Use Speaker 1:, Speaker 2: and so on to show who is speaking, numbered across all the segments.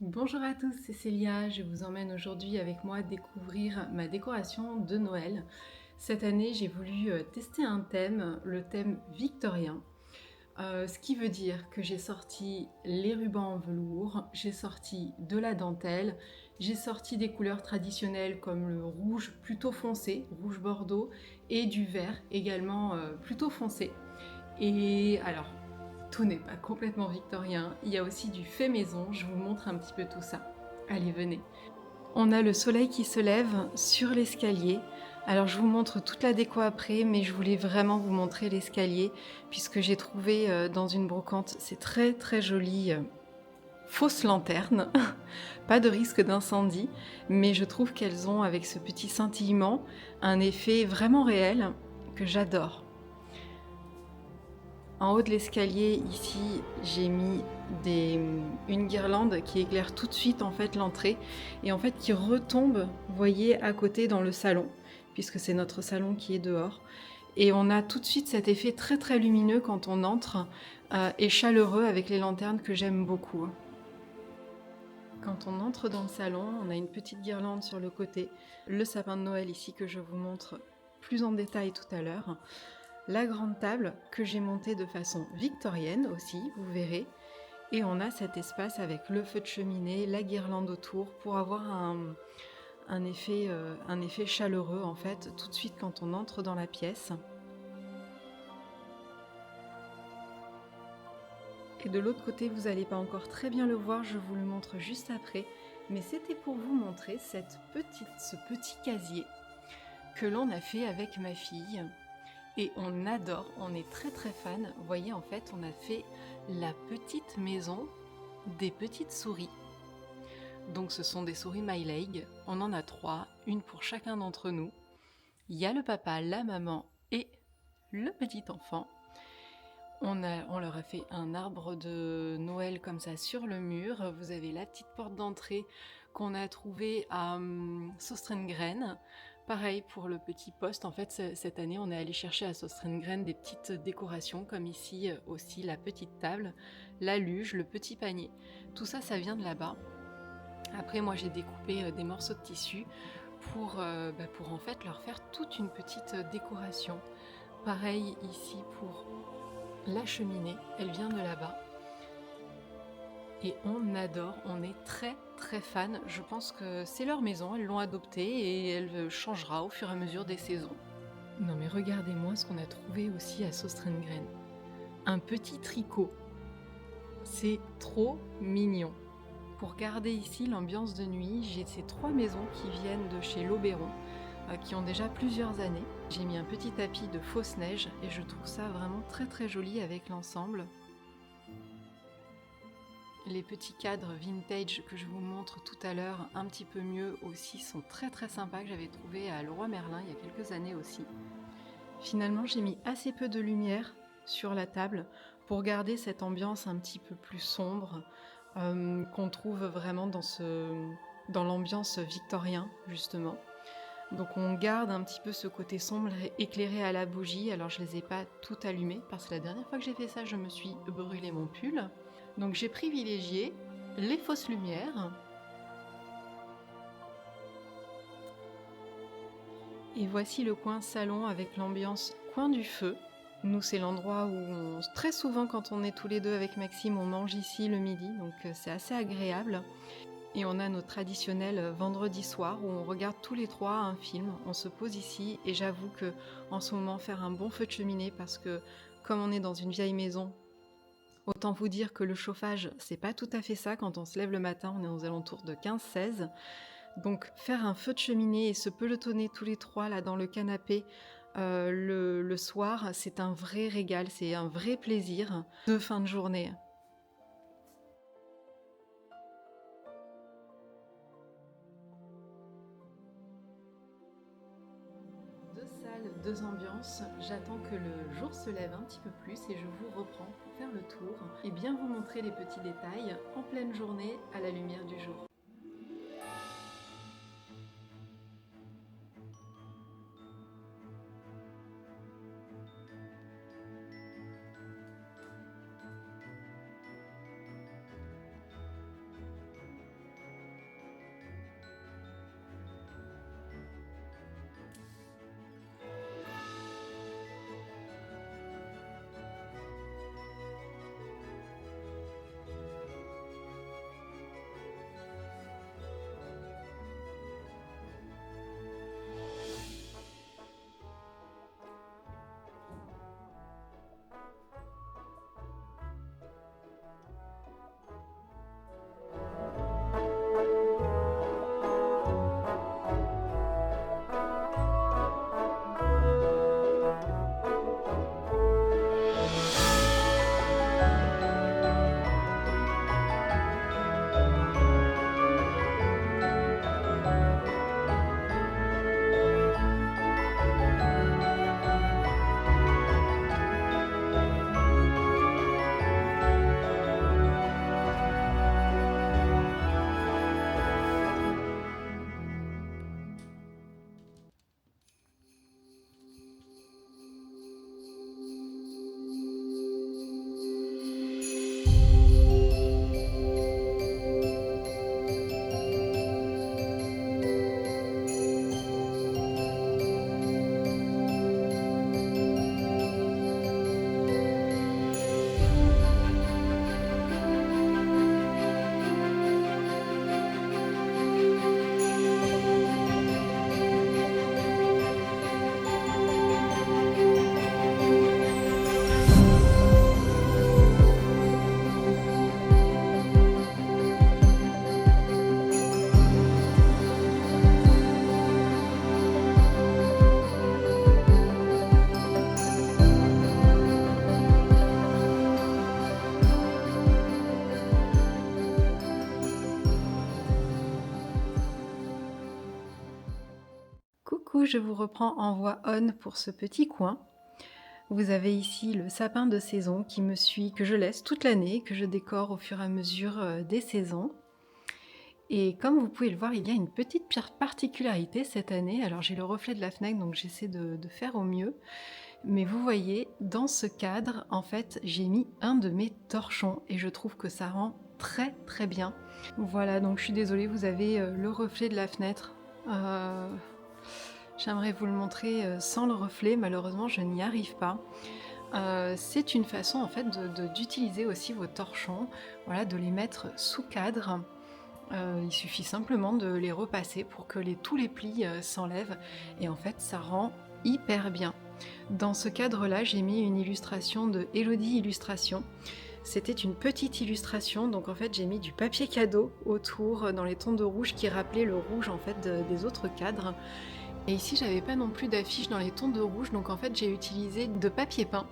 Speaker 1: Bonjour à tous, c'est Célia. Je vous emmène aujourd'hui avec moi découvrir ma décoration de Noël. Cette année, j'ai voulu tester un thème, le thème victorien. Ce qui veut dire que j'ai sorti les rubans en velours, j'ai sorti de la dentelle, j'ai sorti des couleurs traditionnelles comme le rouge plutôt foncé, rouge bordeaux, et du vert également plutôt foncé. Et alors, tout n'est pas complètement victorien, il y a aussi du fait maison, je vous montre un petit peu tout ça. Allez, venez. On a le soleil qui se lève sur l'escalier. Alors je vous montre toute la déco après, mais je voulais vraiment vous montrer l'escalier, puisque j'ai trouvé dans une brocante, c'est très très joli, fausse lanterne. Pas de risque d'incendie, mais je trouve qu'elles ont, avec ce petit scintillement, un effet vraiment réel que j'adore. En haut de l'escalier, ici, j'ai mis une guirlande qui éclaire tout de suite en fait l'entrée et en fait qui retombe, vous voyez, à côté dans le salon, puisque c'est notre salon qui est dehors. Et on a tout de suite cet effet très très lumineux quand on entre et chaleureux avec les lanternes que j'aime beaucoup. Quand on entre dans le salon, on a une petite guirlande sur le côté, le sapin de Noël ici que je vous montre plus en détail tout à l'heure. La grande table que j'ai montée de façon victorienne aussi, vous verrez. Et on a cet espace avec le feu de cheminée, la guirlande autour pour avoir un effet chaleureux en fait tout de suite quand on entre dans la pièce. Et de l'autre côté, vous n'allez pas encore très bien le voir, je vous le montre juste après. Mais c'était pour vous montrer ce petit casier que l'on a fait avec ma fille. Et on adore, on est très très fan. Vous voyez, en fait, on a fait la petite maison des petites souris. Donc ce sont des souris My Leg. On en a 3, une pour chacun d'entre nous. Il y a le papa, la maman et le petit enfant. On leur a fait un arbre de Noël comme ça sur le mur. Vous avez la petite porte d'entrée qu'on a trouvée à Sostrengren. Pareil pour le petit poste. En fait, cette année, on est allé chercher à Sostrengren des petites décorations, comme ici aussi la petite table, la luge, le petit panier. Tout ça, ça vient de là-bas. Après, moi, j'ai découpé des morceaux de tissu pour en fait leur faire toute une petite décoration. Pareil ici pour la cheminée, elle vient de là-bas. Et on adore, on est très très fan. Je pense que c'est leur maison, elles l'ont adoptée et elle changera au fur et à mesure des saisons. Non mais regardez-moi ce qu'on a trouvé aussi à Sostrengren. Un petit tricot. C'est trop mignon. Pour garder ici l'ambiance de nuit, j'ai ces 3 maisons qui viennent de chez L'Auberon, qui ont déjà plusieurs années. J'ai mis un petit tapis de fausse neige et je trouve ça vraiment très très joli avec l'ensemble. Les petits cadres vintage que je vous montre tout à l'heure un petit peu mieux aussi sont très très sympas, que j'avais trouvé à Leroy Merlin il y a quelques années aussi. Finalement, j'ai mis assez peu de lumière sur la table pour garder cette ambiance un petit peu plus sombre qu'on trouve vraiment dans l'ambiance victorien justement. Donc on garde un petit peu ce côté sombre éclairé à la bougie. Alors je les ai pas toutes allumées parce que la dernière fois que j'ai fait ça, je me suis brûlé mon pull. Donc j'ai privilégié les fausses lumières. Et voici le coin salon avec l'ambiance coin du feu. Nous, c'est l'endroit où très souvent quand on est tous les deux avec Maxime, on mange ici le midi, donc c'est assez agréable. Et on a notre traditionnel vendredi soir où on regarde tous les trois un film, on se pose ici et j'avoue que en ce moment faire un bon feu de cheminée parce que comme on est dans une vieille maison, autant vous dire que le chauffage c'est pas tout à fait ça, quand on se lève le matin on est aux alentours de 15-16. Donc faire un feu de cheminée et se pelotonner tous les trois là dans le canapé le soir, c'est un vrai régal, c'est un vrai plaisir de fin de journée. Deux salles, deux ambiances. J'attends que le jour se lève un petit peu plus et je vous reprends pour faire le tour et bien vous montrer les petits détails en pleine journée à la lumière du jour. coup, je vous reprends en voix on pour ce petit coin. Vous avez ici le sapin de saison qui me suit, que je laisse toute l'année, que je décore au fur et à mesure des saisons. Et comme vous pouvez le voir, il y a une petite particularité cette année. Alors j'ai le reflet de la fenêtre, donc j'essaie de faire au mieux. Mais vous voyez, dans ce cadre, en fait, j'ai mis un de mes torchons et je trouve que ça rend très très bien. Voilà, donc je suis désolée, vous avez le reflet de la fenêtre. J'aimerais vous le montrer sans le reflet, malheureusement je n'y arrive pas. C'est une façon en fait d'utiliser aussi vos torchons, voilà, de les mettre sous cadre. Il suffit simplement de les repasser pour que tous les plis s'enlèvent et en fait ça rend hyper bien. Dans ce cadre-là, j'ai mis une illustration de Elodie Illustration. C'était une petite illustration, donc en fait j'ai mis du papier cadeau autour dans les tons de rouge qui rappelaient le rouge en fait des autres cadres. Et ici j'avais pas non plus d'affiche dans les tons de rouge, donc en fait j'ai utilisé de papier peint.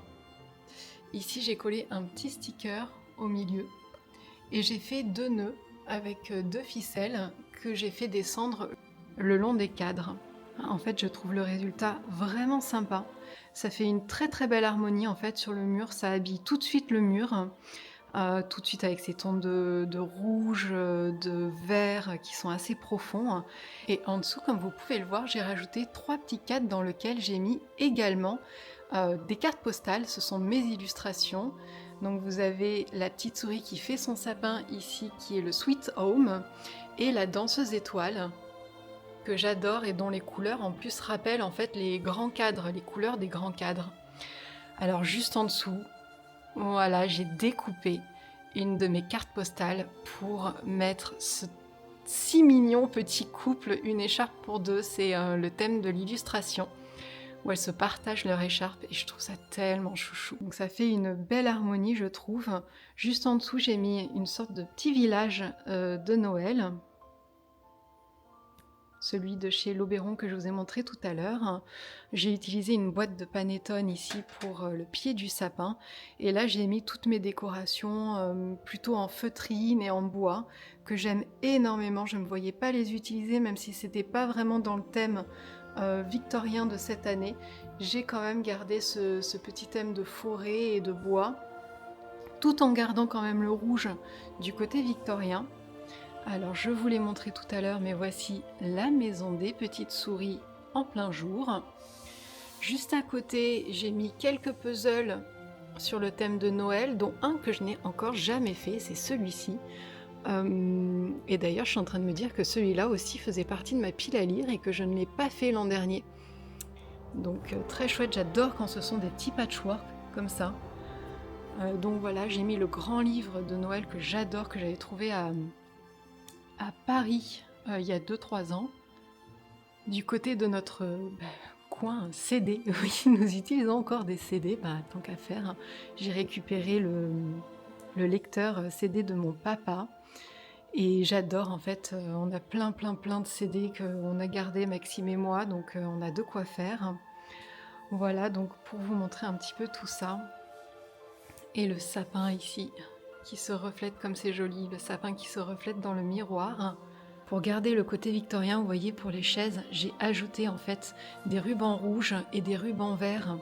Speaker 1: Ici j'ai collé un petit sticker au milieu et j'ai fait 2 nœuds avec 2 ficelles que j'ai fait descendre le long des cadres. En fait je trouve le résultat vraiment sympa. Ça fait une très très belle harmonie en fait sur le mur, ça habille tout de suite le mur. Tout de suite avec ces tons de rouge, de vert qui sont assez profonds. Et en dessous, comme vous pouvez le voir, j'ai rajouté 3 petits cadres dans lesquels j'ai mis également des cartes postales. Ce sont mes illustrations. Donc vous avez la petite souris qui fait son sapin ici, qui est le Sweet Home, et la danseuse étoile, que j'adore et dont les couleurs en plus rappellent en fait les grands cadres, les couleurs des grands cadres. Alors juste en dessous, voilà, j'ai découpé une de mes cartes postales pour mettre ce si mignon petit couple, une écharpe pour deux. C'est le thème de l'illustration où elles se partagent leur écharpe et je trouve ça tellement chouchou. Donc ça fait une belle harmonie, je trouve. Juste en dessous, j'ai mis une sorte de petit village de Noël. Celui de chez L'Oberon que je vous ai montré tout à l'heure. J'ai utilisé une boîte de panettone ici pour le pied du sapin. Et là, j'ai mis toutes mes décorations plutôt en feutrine et en bois, que j'aime énormément. Je ne me voyais pas les utiliser, même si c'était pas vraiment dans le thème victorien de cette année. J'ai quand même gardé ce petit thème de forêt et de bois, tout en gardant quand même le rouge du côté victorien. Alors je vous l'ai montré tout à l'heure, mais voici la maison des petites souris en plein jour. Juste à côté, j'ai mis quelques puzzles sur le thème de Noël, dont un que je n'ai encore jamais fait, c'est celui-ci. Et d'ailleurs, je suis en train de me dire que celui-là aussi faisait partie de ma pile à lire et que je ne l'ai pas fait l'an dernier. Donc très chouette, j'adore quand ce sont des petits patchwork comme ça. Donc voilà, j'ai mis le grand livre de Noël que j'adore, que j'avais trouvé à Paris il y a 2-3 ans, du côté de notre coin CD. Oui, nous utilisons encore des CD, tant qu'à faire. J'ai récupéré le lecteur CD de mon papa et j'adore en fait. On a plein de CD qu'on a gardé Maxime et moi, donc on a de quoi faire. Voilà, donc pour vous montrer un petit peu tout ça. Et le sapin ici qui se reflète comme c'est joli, le sapin qui se reflète dans le miroir. Pour garder le côté victorien, vous voyez, pour les chaises, j'ai ajouté en fait des rubans rouges et des rubans verts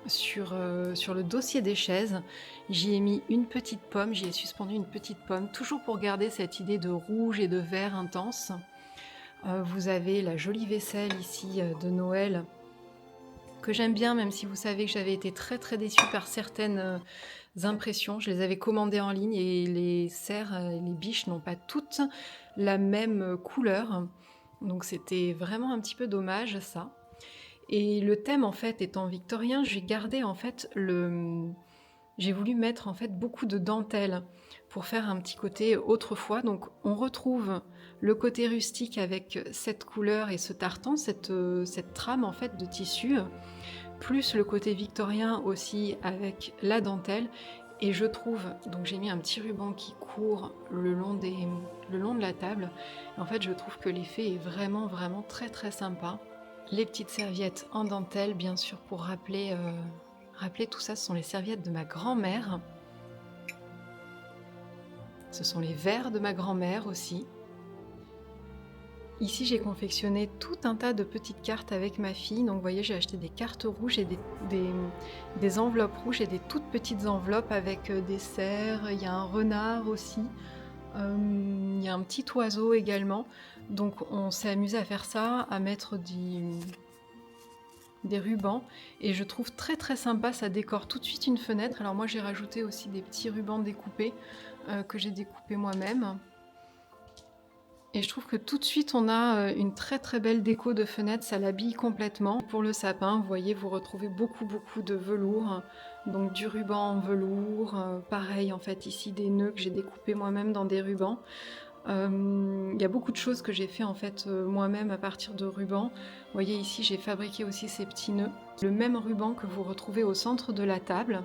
Speaker 1: sur le dossier des chaises. J'y ai mis une petite pomme, j'y ai suspendu une petite pomme, toujours pour garder cette idée de rouge et de vert intense. Vous avez la jolie vaisselle ici de Noël, que j'aime bien, même si vous savez que j'avais été très déçue par certaines impressions. Je les avais commandées en ligne et les serres, les biches n'ont pas toutes la même couleur. Donc c'était vraiment un petit peu dommage ça. Et le thème en fait étant victorien, j'ai gardé en fait j'ai voulu mettre en fait beaucoup de dentelle pour faire un petit côté autrefois. Donc on retrouve le côté rustique avec cette couleur et ce tartan, cette trame en fait de tissu, plus le côté victorien aussi avec la dentelle. Et je trouve, donc j'ai mis un petit ruban qui court le long de la table. Et en fait, je trouve que l'effet est vraiment très sympa. Les petites serviettes en dentelle, bien sûr, pour rappeler tout ça, ce sont les serviettes de ma grand-mère. Ce sont les verres de ma grand-mère aussi. Ici, j'ai confectionné tout un tas de petites cartes avec ma fille. Donc, vous voyez, j'ai acheté des cartes rouges et des enveloppes rouges et des toutes petites enveloppes avec des cerfs. Il y a un renard aussi. Il y a un petit oiseau également. Donc, on s'est amusé à faire ça, à mettre des rubans. Et je trouve très très sympa. Ça décore tout de suite une fenêtre. Alors, moi, j'ai rajouté aussi des petits rubans découpés que j'ai découpés moi-même. Et je trouve que tout de suite on a une très très belle déco de fenêtre, ça l'habille complètement. Pour le sapin, vous voyez, vous retrouvez beaucoup de velours, donc du ruban en velours, pareil en fait ici des nœuds que j'ai découpés moi-même dans des rubans. Il y a beaucoup de choses que j'ai fait en fait moi-même à partir de rubans. Vous voyez ici j'ai fabriqué aussi ces petits nœuds. Le même ruban que vous retrouvez au centre de la table.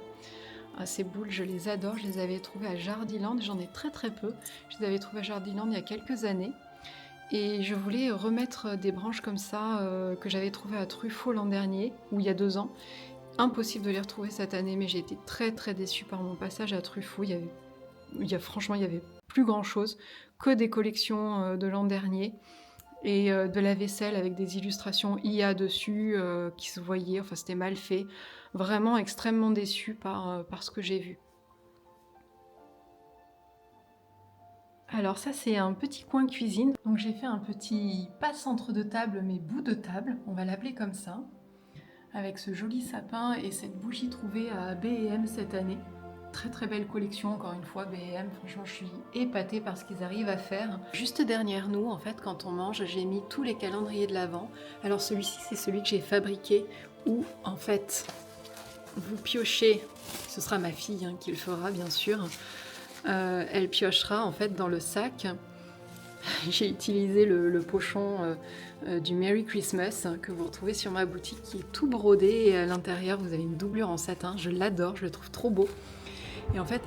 Speaker 1: Ces boules, je les adore, je les avais trouvées à Jardiland, j'en ai très très peu. Je les avais trouvées à Jardiland il y a quelques années. Et je voulais remettre des branches comme ça que j'avais trouvées à Truffaut l'an dernier, ou il y a 2 ans. Impossible de les retrouver cette année, mais j'ai été très très déçue par mon passage à Truffaut. Franchement, il y avait plus grand chose que des collections de l'an dernier. Et de la vaisselle avec des illustrations IA dessus qui se voyaient, enfin c'était mal fait. Vraiment extrêmement déçue par ce que j'ai vu. Alors ça c'est un petit coin cuisine, donc j'ai fait un petit pas centre de table mais bout de table, on va l'appeler comme ça, avec ce joli sapin et cette bougie trouvée à B&M cette année. Très très belle collection encore une fois B&M, franchement je suis épatée par ce qu'ils arrivent à faire. Juste derrière nous en fait quand on mange j'ai mis tous les calendriers de l'Avent. Alors celui-ci c'est celui que j'ai fabriqué où en fait vous piochez, ce sera ma fille qui le fera bien sûr, elle piochera en fait dans le sac. J'ai utilisé le pochon du Merry Christmas que vous retrouvez sur ma boutique qui est tout brodé et à l'intérieur vous avez une doublure en satin, je l'adore, je le trouve trop beau. Et en fait,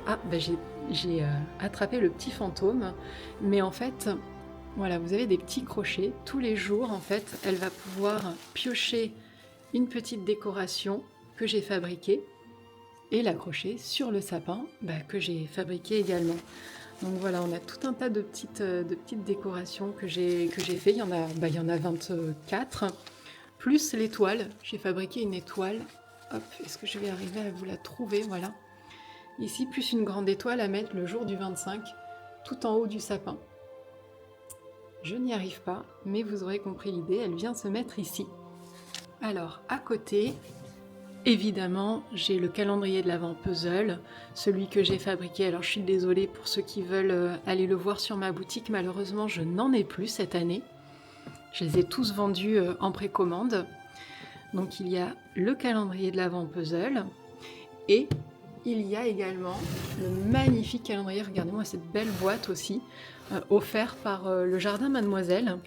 Speaker 1: j'ai attrapé le petit fantôme, mais en fait, voilà, vous avez des petits crochets. Tous les jours, en fait, elle va pouvoir piocher une petite décoration que j'ai fabriquée et l'accrocher sur le sapin que j'ai fabriqué également. Donc voilà, on a tout un tas de petites décorations que j'ai fait. Il y en a 24, plus l'étoile. J'ai fabriqué une étoile. Hop, est-ce que je vais arriver à vous la trouver? Voilà. Ici, plus une grande étoile à mettre le jour du 25, tout en haut du sapin. Je n'y arrive pas, mais vous aurez compris l'idée, elle vient se mettre ici. Alors, à côté, évidemment, j'ai le calendrier de l'Avent puzzle, celui que j'ai fabriqué. Alors, je suis désolée pour ceux qui veulent aller le voir sur ma boutique. Malheureusement, je n'en ai plus cette année. Je les ai tous vendus en précommande. Donc, il y a le calendrier de l'Avent puzzle et il y a également le magnifique calendrier, regardez-moi cette belle boîte aussi, offert par le Jardin Mademoiselle.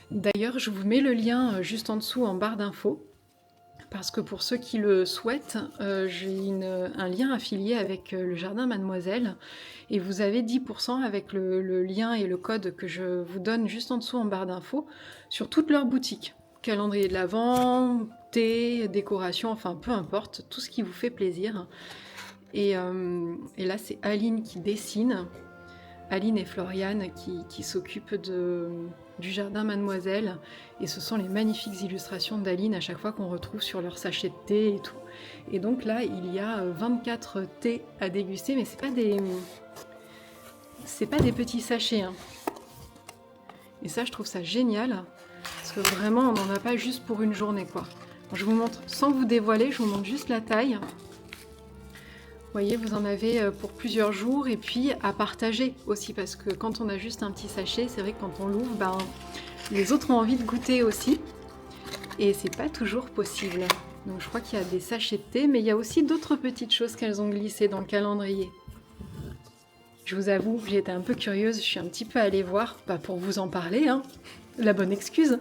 Speaker 1: D'ailleurs, je vous mets le lien juste en dessous en barre d'infos, parce que pour ceux qui le souhaitent, j'ai un lien affilié avec le Jardin Mademoiselle, et vous avez 10% avec le lien et le code que je vous donne juste en dessous en barre d'infos, sur toutes leurs boutiques. Calendrier de l'Avent, thé, décoration, enfin peu importe, tout ce qui vous fait plaisir. Et là, c'est Aline qui dessine, Aline et Floriane qui s'occupent du Jardin Mademoiselle. Et ce sont les magnifiques illustrations d'Aline à chaque fois qu'on retrouve sur leur sachet de thé et tout. Et donc là, il y a 24 thés à déguster, mais c'est pas des petits sachets. Et ça, je trouve ça génial, parce que vraiment, on n'en a pas juste pour une journée, quoi. Je vous montre, sans vous dévoiler, je vous montre juste la taille. Vous voyez, vous en avez pour plusieurs jours et puis à partager aussi, parce que quand on a juste un petit sachet, c'est vrai que quand on l'ouvre, les autres ont envie de goûter aussi. Et c'est pas toujours possible. Donc je crois qu'il y a des sachets de thé, mais il y a aussi d'autres petites choses qu'elles ont glissées dans le calendrier. Je vous avoue, j'ai été un peu curieuse, je suis un petit peu allée voir, pour vous en parler, la bonne excuse.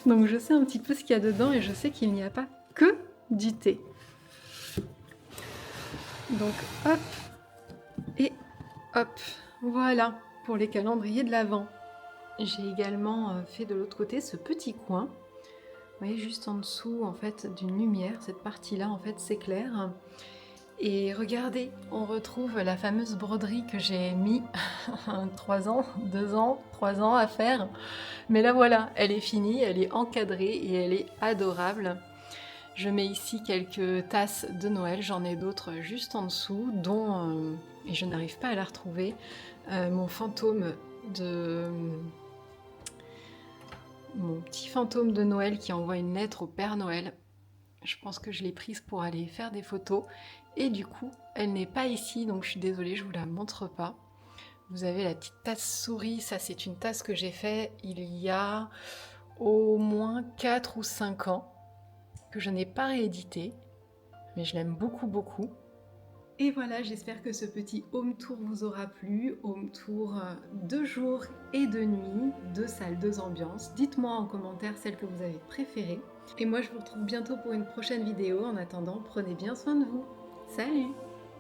Speaker 1: Donc je sais un petit peu ce qu'il y a dedans et je sais qu'il n'y a pas que du thé. Donc hop et hop, voilà pour les calendriers de l'Avent. J'ai également fait de l'autre côté ce petit coin. Vous voyez juste en dessous en fait d'une lumière, cette partie-là en fait s'éclaire. Et regardez, on retrouve la fameuse broderie que j'ai mis 3 ans, 2 ans, 3 ans à faire. Mais là voilà, elle est finie, elle est encadrée et elle est adorable. Je mets ici quelques tasses de Noël, j'en ai d'autres juste en dessous, dont, et je n'arrive pas à la retrouver, mon fantôme de... mon petit fantôme de Noël qui envoie une lettre au Père Noël. Je pense que je l'ai prise pour aller faire des photos et du coup elle n'est pas ici, donc je suis désolée, je vous la montre pas. Vous avez la petite tasse souris, ça c'est une tasse que j'ai fait il y a au moins 4 ou 5 ans, que je n'ai pas réédité, mais je l'aime beaucoup beaucoup. Et voilà, j'espère que ce petit home tour vous aura plu, home tour de jour et de nuit, 2 salles, 2 ambiances. Dites-moi en commentaire celle que vous avez préférée. Et moi je vous retrouve bientôt pour une prochaine vidéo. En attendant, prenez bien soin de vous. Salut!